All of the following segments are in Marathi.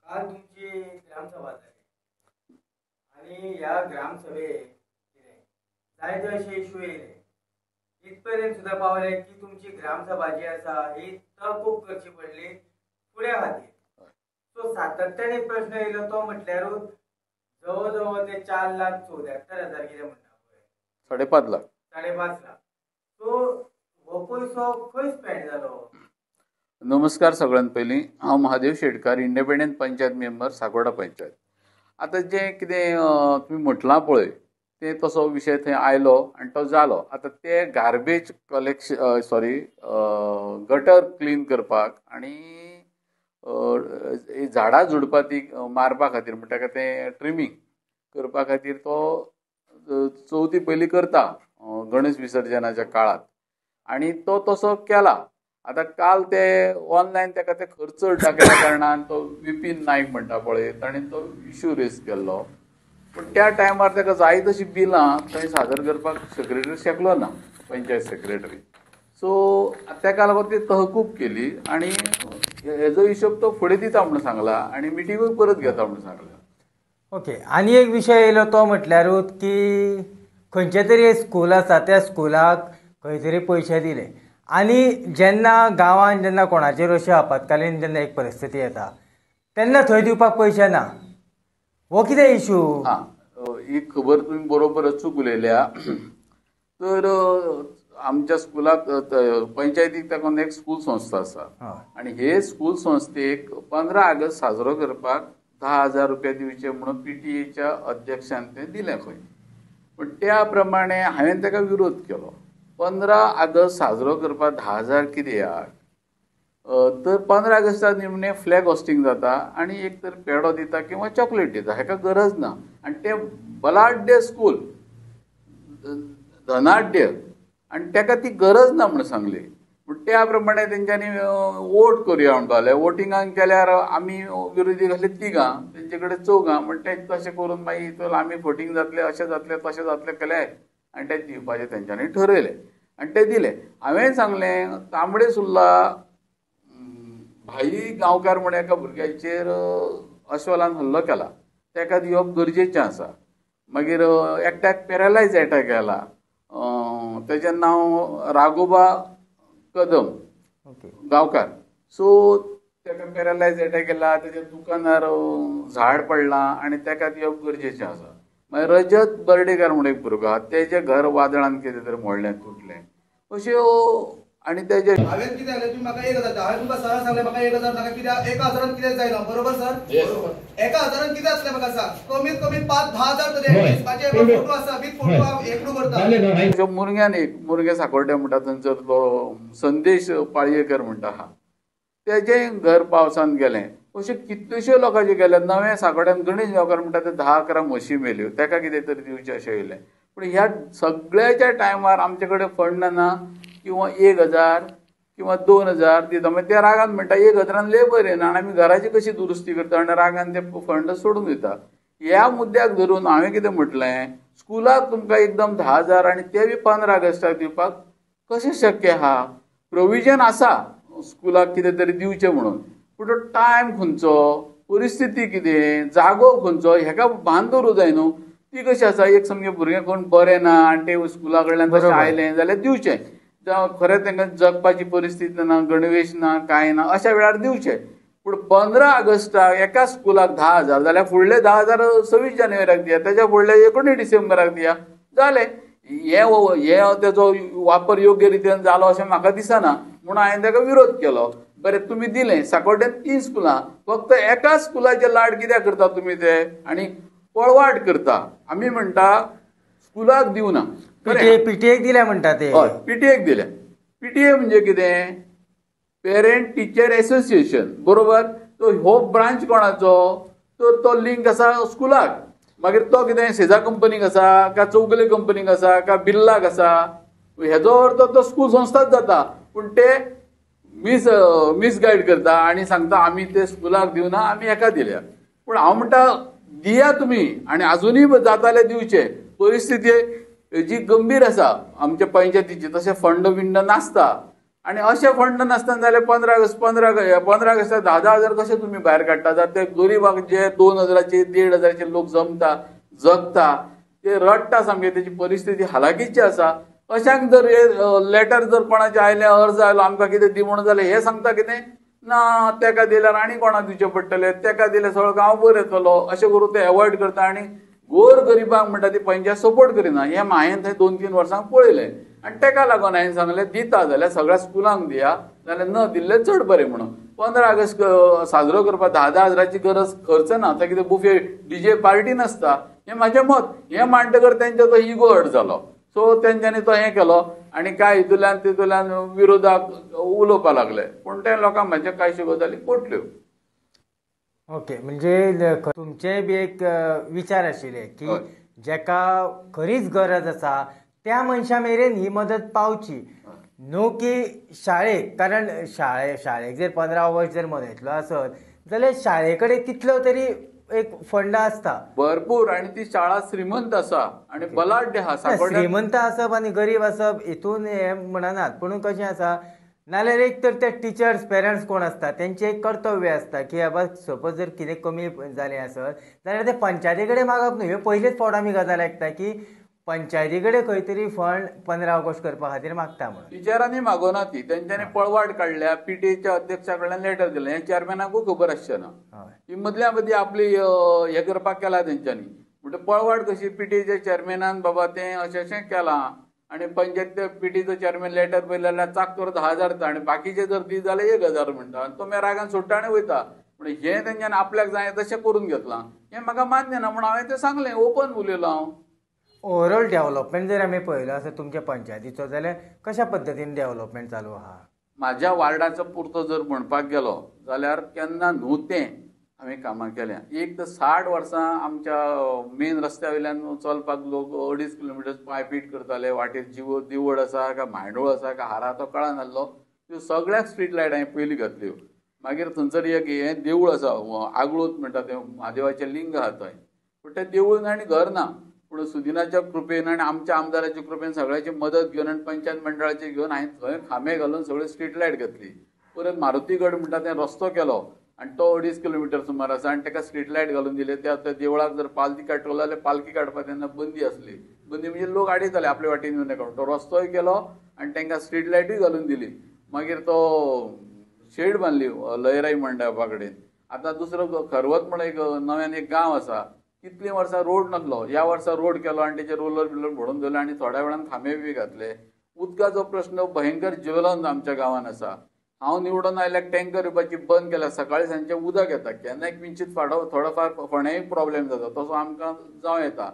काल तुमची ग्रामसभा जाली आणि ह्या ग्रामसभेत जायते असे इश्यू येयले इथपर्यंत सुद्धा पावले की तुमची ग्रामसभा जी आसा ही तहकूब करची पडली फुड्या खातीर. सो सातत्याने प्रश्न येयलो तो म्हटल्यारूच जवळ जवळ ते 4,74,000 कितें म्हणटा पळय 5.5 लाख 5.5 लाख. सो हो पयसो खंय स्पेंड जालो? नमस्कार सगळ्यांत पयलीं हांव महादेव शेटकार इंडिपेंडंट पंचायत मेंबर सांकवाडा पंचायत. आतां जें कितें तुमी म्हटलां पळय ते तसो विशय थंय आयलो आनी तो जालो. आतां ते गार्बेज कलेक्शन गटर क्लीन करपाक आनी झाडां झुडपां ती मारपा खातीर म्हणटा तेका तें ट्रिमींग करपा खातीर तो चवथी पयलीं करता गणेश विसर्जनाच्या काळात आनी तो तसो केला. आतां काल ते ऑनलायन तेका ते खर्च दाखयल्या कारणान तो विपीन नायक म्हणटा पळय ताणें तो इश्यू रेज केल्लो. पूण त्या टायमार ताका जाय तशीं बिलां थंय सादर करपाक सेक्रेटरी शकलो ना पंचायत सेक्रेटरी. सो ताका लागून ती तहकूब केली आनी हेजो हिशोब तो फुडें दिता म्हणून सांगला आनी मिटिंगूय परत घेता म्हणून सांगला. ओके. आनी एक विशय येयलो तो म्हटल्यारूच की खंयचे तरी स्कूल आसा त्या स्कुलाक खंय तरी पयशे दिले आनी जेन्ना गांवांत जेन्ना कोणाचेर अशी आपतकालीन जेन्ना एक परिस्थिती येता तेन्ना थंय दिवपाक पयशे ना. हो कितें इश्यू? ही खबर तुमी बरोबर अचूक उलयल्या. तर आमच्या स्कुलाक पंचायतीक ताका एक स्कूल संस्था आसा आनी हे स्कूल संस्थेक 15 ऑगस्ट साजरो करपाक 10,000 रुपया दिवचे म्हणून PTA अध्यक्षान तें दिलें खंय. पण त्या प्रमाणे हांवें ताका विरोध केलो. 15 ऑगस्ट साजरो करपाक 10,000 कित्याक? तर 15 ऑगस्टाक निमणें फ्लॅग होस्टिंग जाता आनी एक तर पेडो दिता किंवा चॉकलेट दिता हेका गरज ना. आनी तें बलाढ्य स्कूल धनाढ्य आनी ताका ती गरज ना म्हणून सांगली. पूण त्या प्रमाणे तेंच्यांनी वोट करुया म्हणून पावले. वोटिंगाक केल्यार आमी विरोधी घातले 3 तेंचे कडेन 4 म्हण ते तशें करून मागीर आमी फोटींग जातलें अशें जातलें तशें जातलें केलें आनी ते दिवपाचें तेंच्यांनी ठरयलें आनी ते दिले. हांवें सांगलें तांबडे सुर्ला भाई गांवकार म्हण एका भुरग्याचेर अस्वलान हल्लो केला ताका दिवप गरजेचें आसा. मागीर एकट्याक पॅरालायज एटॅक आयला तेजें नांव राघोबा कदम गांवकार. सो ताका पॅरालायज एटॅक केला तेज्या दुकानार झाड पडलां आनी ताका दिवप गरजेचें आसा. मागीर रजत बर्डेकार म्हणून एक भुरगो आहा तेजें घर वादळान कितें तरी मोडलें तुटलें अश्यो आनी तेजे हांवें कितें जालें तुमी म्हाका 1,000 हांवें तुमकां सरळ सांगलें म्हाका 1,000 नाका कित्याक 1,000 कितें जायना बरोबर सर? 1,000 कितें आसलें म्हाका सांग कमीत कमी 5-10,000 तरी म्हाजे फोटो आसा विथ फोटो हांव एकडू करता. मुरग्यान एक मुरगे साकोड्डे म्हणटा थंयसर तो संदेश पाळयेकर म्हणटा हा तेजें घर पावसान गेलें. अशें कितल्योश्यो लोकांचे गेले. नवे साकोड्यान गणेश गांवकार म्हणटा ते 10-11 म्हशी मेल्यो ताका कितें तरी दिवचें अशें येयलें. पूण ह्या सगळ्याच्या टायमार आमचे कडेन फंड ना किंवा 1,000 किंवा 2,000 दिता. मागीर त्या रागान म्हणटा 1,000 लेबर येना आनी आमी घराची कशी दुरुस्ती करता आनी रागान ते फंड सोडून दिता. ह्या मुद्द्याक धरून हांवें कितें म्हटलें स्कुलाक तुमकां एकदम 10,000 आनी ते बी 15 ऑगस्टाक दिवपाक कशें शक्य आहा? प्रोविजन आसा स्कुलाक कितें तरी दिवचें म्हणून पूण तो टायम खंयचो परिस्थिती कितें जागो खंयचो हेका भान दवरूं जाय न्हू. ती कशी आसा एक समजे भुरगें कोण बरें ना आनी ते स्कुला कडल्यान तशें आयलें जाल्यार दिवचें. जावं खरें तांकां जगपाची परिस्थिती ना गणवेश ना कांय ना अशा वेळार दिवचें. पूण 15 ऑगस्टाक एका स्कुलाक 10,000 जाल्यार फुडले 10,000 26 जानेवारीक दिया तेच्या फुडले 19 डिसेंबराक दिया जालें. हे तेजो वापर योग्य रितीन जालो अशें म्हाका दिसना म्हणून हांवें ताका विरोध केलो. बरें तुमी दिलें साकोड्ड्यान 3 स्कुलां फक्त एका स्कुलाचे लाड कित्याक करता तुमी ते आनी पळवाट करता. आमी म्हणटा स्कुलाक दिवना PTA दिल्या म्हणटा ते. हय PTA दिल्या. PTA म्हणजे कितें पेरंट टिचर एसोसिएशन बरोबर. तो हो ब्रांच कोणाचो तर तो लिंक आसा स्कुलाक. मागीर तो कितें सेजा कंपनीक आसा काय चौगले कंपनीक आसा काय बिर्लाक आसा हेजो अर्थ तो स्कूल संस्थाच जाता. पूण ते मिसगायड करता आनी सांगता आमी ते स्कुलाक दिवना आमी हेका दिल्या. पूण हांव म्हणटा दिया तुमी आनी आजुनूय जाताले दिवचे. परिस्थिती जी गंभीर आसा आमच्या पंचायतीची तशें फंड बिंड नासता आणि असे फंड नासतना जाल्यार 15 ऑगस्टाक 10,000 कशे तुम्ही भायर काडटा? ते गरीबाक जे 2,000चे 1,500चे लोक जगता ते रडटा सामके, त्याची परिस्थिती हालाकीची आसा. अशांक जर लेटर जर कोणाचे आयले, अर्ज आयलो आमकां कितें दी म्हणून जाल्यार हे सांगता कितें ना तेका दिल्यार आनी कोणाक दिवचे पडटले, तेका दिल्यार सगळो गांव बरो येतलो, अशें करून ते अवॉयड करता आणि गोर गरिबांक म्हणटा ती पंचायत सपोर्ट करिना. हे हांवें थंय 2-3 वर्सांक पळयलें आनी तेका लागून हांवें सांगलें दिता जाल्यार सगळ्या स्कुलांक दिया, जाल्यार न दिल्ले चड बरें म्हणून. 15 ऑगस्ट साजरो करपाक 10,000ची गरज खर्च ना, आतां कितें बुफे डीजे पार्टी नासता, हें म्हाजें मत. हें मांडटकर तेंचो तो इगो हर्ट जालो. सो तेंच्यांनी तो हें केलो आनी काय तितूंतल्यान विरोधाक उलोवपाक लागले. पूण त्या लोकांक म्हाज्या कांयश्यो गजाली पटल्यो. ओके, म्हणजे तुमचे बी एक विचार आशिल्ले की जेका खरीच गरज आसा त्या मनशा मेरेन ही मदत पावची, न्हू की शाळेक. कारण शाळेक जर 15 ऑगस्ट जर मनयतलो आसत जाल्यार शाळे कडेन तितलो तरी एक फंड आसता भरपूर, आणि ती शाळा श्रीमंत आसा आणि बलाढ्य आसा. श्रीमंत आसप आनी गरीब आसप हितून हे म्हणनात, पूण कशें आसा नाल्यार एक तर ते टिचर्स पेरंट्स कोण आसता तेंचे एक कर्तव्य आसता की बाबा सपोज जर कितें कमी जालें आसत जाल्यार ते पंचायती कडेन मागप न्हू. ह्यो पयलेच फावट आमी गजाल आयकता की पंचायती कडेन खंय तरी फंड 15 ऑगस्ट करपा खातीर मागता म्हणून. टिचरांनी मागोना ती, तेंच्यांनी पळवाट काडल्या, पीटीएच्या अध्यक्षा कडल्यान लेटर दिलें. हें चेअरमॅनाकूय खबर आसचें ना. ही मदल्या मदीं आपली हे करपाक केला तेंच्यांनी. म्हणजे पळवाट कशी, पीटीएच्या चेअरमॅनान बाबा तें अशें केलां आनी पंचायत पीटीचो चेअरमॅन लेटर पयलें जाल्यार चाक तर 10,000 दिता आनी बाकीचे जर दी जाल्यार 1,000 म्हणटा. आनी तो रागान सोडटा आनी वयता. म्हणजे हें तेंच्यांनी आपल्याक जाय तशें करून घेतलां. हें म्हाका मान्य ना म्हणून हांवें तें सांगलें, ओपन उलयलो हांव. ओवरऑल डेव्हलपमेंट जर आमी पळयलो आसा तुमच्या पंचायतीचो जाल्यार कशा पद्दतीन डेव्हलपमेंट चालू आहा? म्हाज्या वार्डाचो पुरतो जर म्हणपाक गेलो जाल्यार केन्ना न्हू तें हांवें कामां केल्या. एक तर 60 वर्सां आमच्या मेन रस्त्या वयल्यान चलपाक लोक 2.5 किलोमिटर पांयपीट करताले. वाटेर दिवड आसा काय म्हायंडोळ आसा काय हारा तो कळनासलो. त्यो सगळ्याक स्ट्रीट लायट हांवें पयलीं घातल्यो. मागीर थंयसर एक हें देवूळ आसा, आगळूत म्हणटा तें महादेवाचें लिंग आहा थंय. पूण तें देवूळ आनी घर ना. पूण सुदिनाच्या कृपेन आनी आमच्या आमदाराच्या कृपेन सगळ्याची मदत घेवन आनी पंचायत मंडळाची घेवन हांवें थंय खांबे घालून सगळ्यो स्ट्रीट लायट घातली. परत मारुतीगड म्हणटा तें रस्तो केलो आनी तो 2.5 किलोमिटर सुमार आसा आनी ताका स्ट्रीट लायट घालून दिले. त्या देवळाक जर पालकी काडटलो जाल्यार पालकी काडपाक तेन्ना बंदी आसली. बंदी म्हणजे लोक आडयताले आपले वाटेन येवन काडून. तो रस्तोय केलो आनी तांकां स्ट्रीट लायटूय घालून दिली. मागीर तो शेड बांदली लयराई मंडपा कडेन. आतां दुसरो खरवत म्हणून एक नव्यान एक गांव आसा. कितलीं वर्सां रोड नासलो, ह्या वर्सा रोड केलो आनी तेचे रोलर बिलर भरून दवरले आनी थोड्या वेळान खांबे बी घातले. उदकाचो प्रश्न भयंकर ज्वलन आमच्या गांवांत आसा. हांव निवडून आयल्याक टँकर येवपाची बंद केल्या. सकाळीं सांजचें उदक येता, केन्नाय किंचीत थोडोफार फोंड्याय प्रॉब्लेम जाता, तसो आमकां जावं येता.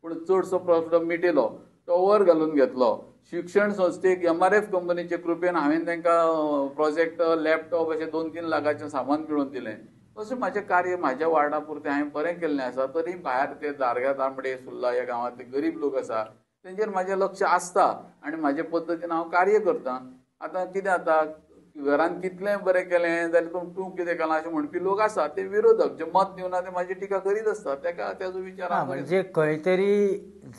पूण चडसो प्रॉब्लेम मिटिलो. तो वर घालून घेतलो. शिक्षण संस्थेक MRF कंपनीचे कृपेन हांवें तांकां प्रोजेक्ट, लॅपटॉप अशें 2-3 लाखाचें सामान मेळोवन दिलें. अशें म्हाजें कार्य म्हाज्या वार्डा पुरतें हांवें बरें केल्लें आसा. तरी भायर ते दारगा तांबडे सुर्ला ह्या गांवांतले गरीब लोक आसा तेंचेर म्हाजें लक्ष आसता आनी म्हाजे पद्दतीन हांव कार्य करतां. आतां कितें जाता, घरान कितलेंय बरें केलें जाल्यार तूं कितें केलां अशें म्हणपी लोक आसा. ते विरोधक जे मत दिवना ते म्हाजी टिका करीत आसता. तेका तेजो विचार म्हणजे खंय तरी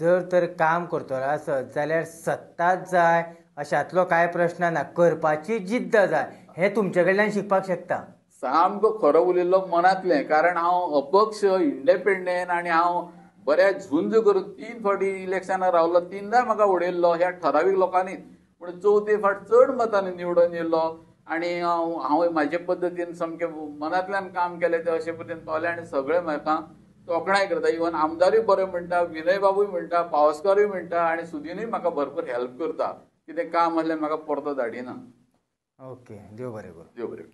जर तर काम करतलो आसत जाल्यार सत्ताच जाय अशातलो कांय प्रश्न ना, करपाची जिद्द जाय. हें तुमचे कडल्यान शिकपाक शकता. सामको खरो उलयल्लो मनांतलें. कारण हांव अपक्ष, इंडिपेंडंट आनी हांव बऱ्या झुंज करून 3 फावटी इलेक्शनाक रावलो. 3दां म्हाका उडयल्लो ह्या ठरावीक लोकांनी. पूण 4थी फावट चड मतांनी निवडून येयल्लो आनी हांव म्हाजे पद्दतीन सामकें मनांतल्यान काम केलें तें अशे पद्दतीन पावलें आनी सगळे म्हाका तोखणाय करता. इवन आमदारूय बरें म्हणटा, विनय बाबूय म्हणटा, पावसकारूय म्हणटा आनी सुदीनूय म्हाका भरपूर हेल्प करता. कितें काम आसलें म्हाका परतो धाडिना. ओके, देव बरें करूं. देव बरें.